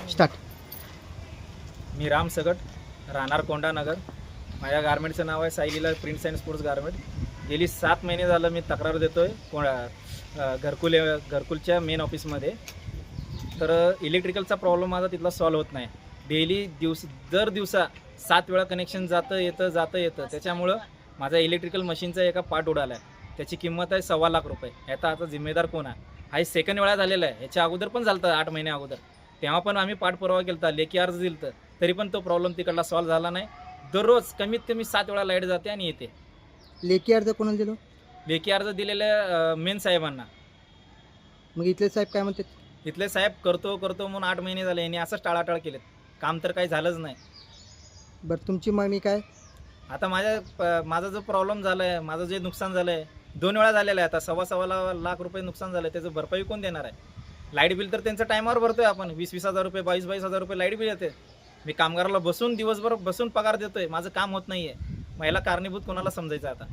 Start. मी राम सगट, राहणार कोंडानगर. माझ्या गारमेंटचं नाव आहे Saileela prints and sports garment. गेली 7 महिने झालं मी तक्रार देतो आहे घरकुलच्या मेन ऑफिसमध्ये. तर इलेक्ट्रिकलचा प्रॉब्लेम माझा तिथला सॉल्व्ह होत नाही. डेली दर दिवसा 7 वेळा कनेक्शन जातं येतं. त्याच्यामुळं माझा इलेक्ट्रिकल मशीनचा एका पार्ट उडाला आहे. त्याची किंमत आहे 1.25 लाख रुपये. आता जिम्मेदार कोण आहे? हा सेकंड वेळा झालेला आहे. ह्याच्या अगोदर पण झालं होतं 8 महिने अगोदर. तेव्हा पण आम्ही पाठपुरावा केला होता, लेखी अर्ज दिलं होतं, तरी पण तो प्रॉब्लेम तिकडला सॉल्व्ह झाला नाही. दररोज कमीत कमी 7 वेळा लाईट जाते आणि येते. लेखी अर्ज कोणाला दिलो? लेखी अर्ज दिलेल्या मेन साहेबांना. मग इथले साहेब काय म्हणतात? इथले साहेब करतो म्हणून 8 महिने झाले यांनी असंच टाळाटाळ केलेत. काम तर काही झालंच नाही. बरं, तुमची मागणी काय? आता माझा जो प्रॉब्लेम झाला आहे, माझं जे नुकसान झालं आहे 2 वेळा झालेलं आहे. आता 1.25 लाख रुपये नुकसान झालं आहे. त्याचं भरपाई कोण देणार आहे? लाईट बिल तर त्यांचं टायमावर भरतोय आपण. 20-20 हजार रुपये, 22-22 हजार रुपये लाईट बिल येते. मी कामगाराला दिवसभर बसून पगार देतोय. माझं काम होत नाही आहे. मग याला कारणीभूत कोणाला समजायचं आता?